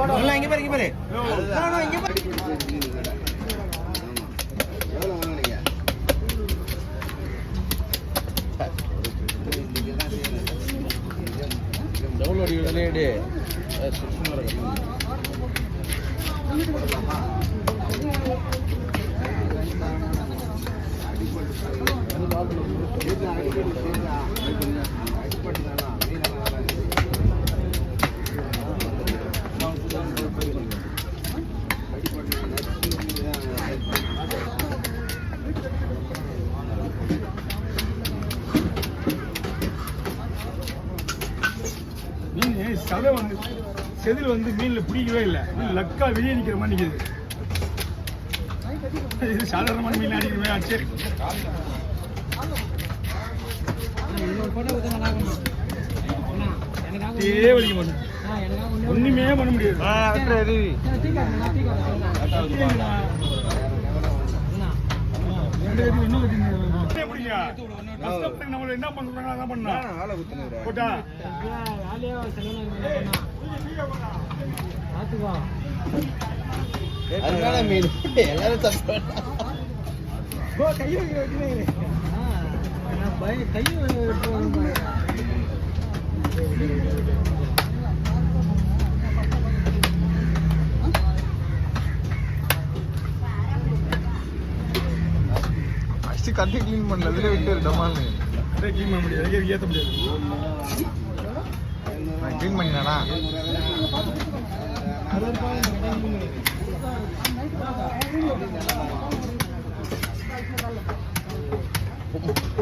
இங்க பாரு இங்க பாரு டவுன்லோட் விளையாடு சதை வந்து செதில் வந்து மீன்ல பிடிக்கவே இல்லை, லக்கா வெளியே நிக்கிற மாதிரி நிக்குது. இது சாதாரணமான மீன் அடிக்கிறமே ஆச்சு. வலிக்க மாட்டேன், ஒண்ணுமே பண்ண முடியாது. நம்மள என்ன பண்றாங்க அதான் பண்ணா போட்டா மீன் எல்லாரும் கட்டி கிளீன் பண்ணல, அதுல விட்டு டமால் கிளீன் பண்ண முடியாது, ஏற்ற முடியாது. கிளீன் பண்ணினானா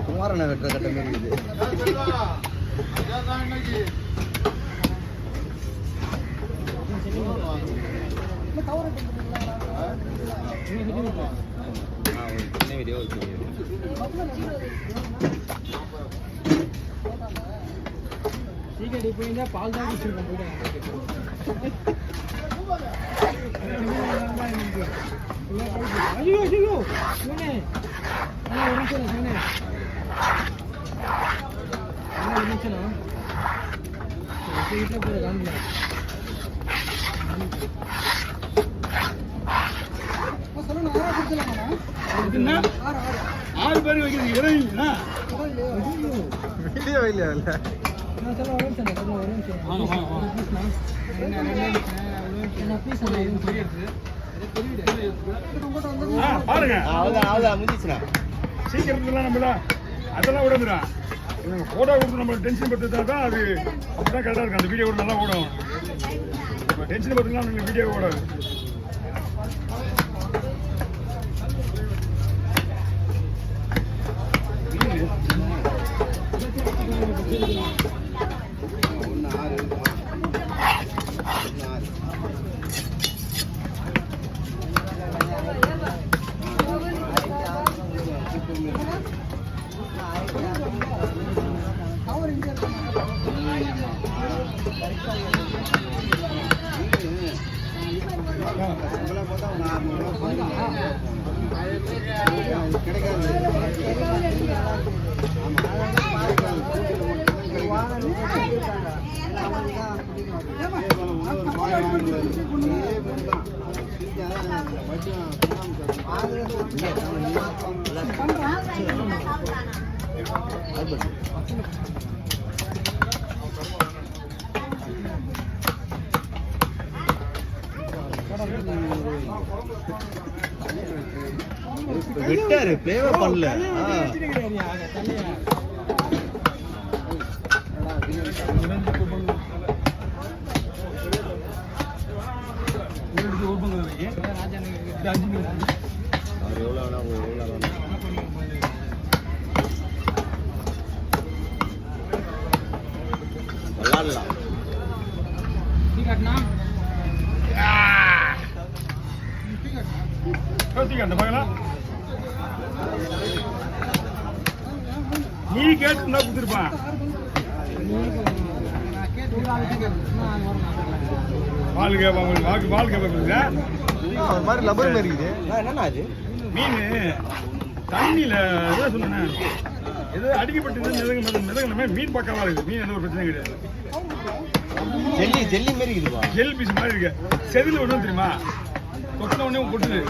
குமாரனை வெட்டுற கட்ட மாதிரி இது. வீடியோ சீக்கிரம் போயிருந்தா பால் தான் குடிச்சிருக்கோம். ஐயோ ஐயோ சொன்னே ஒரு நிமிஷம் சொன்னே ஒரு நிமிஷம் வீட்டில் போய் காமிக்கலாம். 6 பேர் வைக்கிறது இறங்கிங்களா வீடியோ இல்லையா இல்லை பாருங்க. முடிச்சுனா சீக்கிரத்துலாம் நம்மள அதெல்லாம் விடந்துடா. போட்டோ கொடுத்து நம்ம டென்ஷன் படுத்தா தான் அது அப்படிதான் கரெக்டாக இருக்கும். அந்த வீடியோ கூட நல்லா ஓடும். இப்போ டென்ஷன் படுத்துலாம் உங்களுக்கு வீடியோ ஓடாது. விட்டாரு பிளேவே பண்ணல. நீ கேட்டு கொடுத்துருப்பான். பால் கேட்பாங்க, பால் கேட்பாங்க. அது மாதிரி லப்பர் மாதிரி இருக்குது. என்னன்னா அது மீன் தண்ணியில ஏதோ சொன்னேன், ஏதோ அடிக்கப்பட்டு மிதங்கணுமே. மீன் பக்கமா இருக்குது. மீன் எந்த ஒரு பிரச்சனையும் கிடையாது. ஜெல்லி ஜெல்லி மாதிரி இருக்குதுப்பா. ஜெல் பீஸ் மாதிரி இருக்கு. செதில் ஒன்றும் தெரியுமா, கொட்டின உடனே கொட்டுது.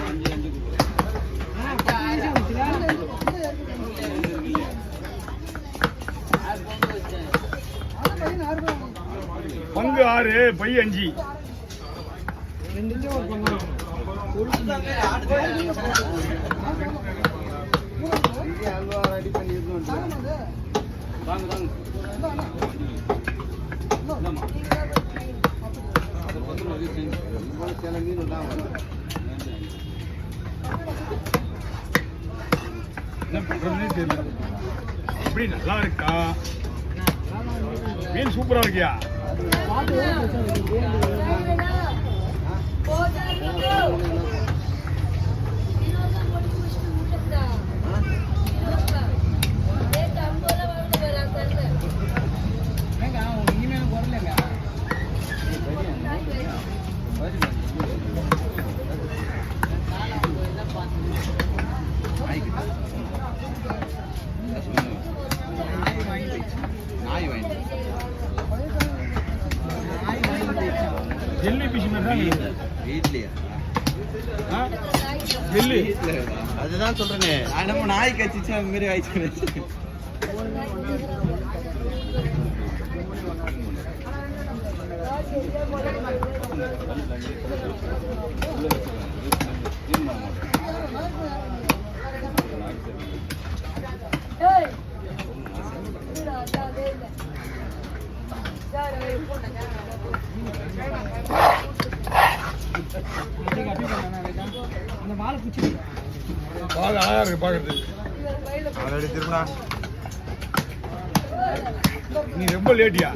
பங்கு 6 பை 5. என்ன பண்றதுன்னே தெரியல. எப்படி நல்லா இருக்கா மீன்? சூப்பரா இருக்கியா? ஜெல்லி பிஷ் மாதிரி தான் வீட்லயா? ஜெல்லி. அதுதான் சொல்றேனே, நம்ம நாய் கச்சிச்சு அந்த மாதிரி ஆயிடுச்சு. பால் அழகா இருக்கு பாக்குறது. ஆல்ரெடி திரும்பினா நீ ரொம்ப லேட்டியா?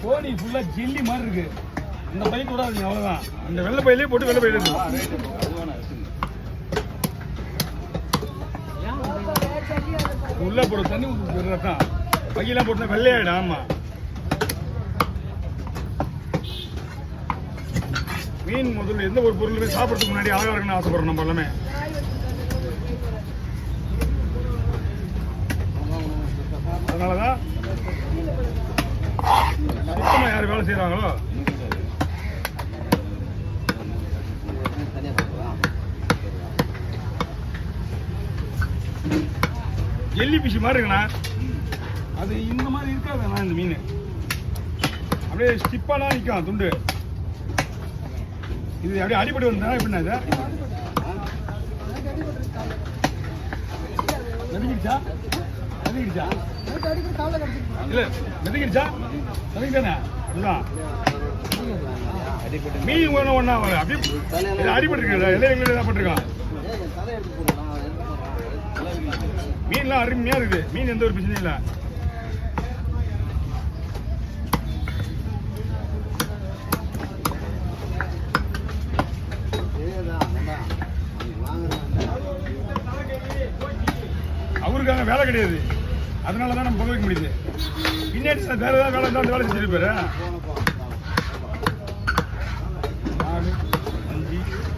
கோழி ஃபுல்லா ஜெல்லி மாதிரி இருக்கு. இந்த பை கூடாது, அவ்வளவுதான். அந்த வெள்ளை பையிலே போட்டு வெள்ளை பையில இருக்கு. உள்ள போட தண்ணி ஊற்றுதான் பையெல்லாம் போட்டு வெள்ளையாயிடும். ஆமா, மீன் முதல்ல எந்த ஒரு பொருளுமே சாப்பிட்றதுக்கு முன்னாடி அழகா இருக்குன்னு ஆசைப்படுறோம் நம்ம எல்லாமே. அதனாலதான் சுத்தமா யார் வேலை செய்யறாங்களோ ஜெல்லி பிஷ் மாதிரி இருக்குண்ணா. அது இந்த மாதிரி இருக்காதுண்ணா. இந்த மீன் அப்படியே ஸ்டிப்பாலாம் நிற்கும் துண்டு. இது அப்படியே அடிபட்டு வந்தா எப்படின்னா இது மெதிக்கிடுச்சா? மெதிக்கிடுச்சா? இல்ல மெதிக்கிடுச்சா? மெதிக்கிட்டானே அதுதான் மீன் ஒன்று ஒன்றா அப்படியே அடிபட்டு இருக்கு. எல்லாம் எங்களுக்கு என்ன பண்ணிருக்கான். மீன்லாம் அருமையா இருக்குது. மீன் எந்த ஒரு பிரச்சனையும் இல்லை. அவருக்கான வேலை கிடையாது, அதனாலதான் நம்ம பொங்க வைக்க முடியுது. பின்னாடி வேற ஏதாவது வேலை இருந்தால் வேலை செஞ்சிருப்பாரு. 4 5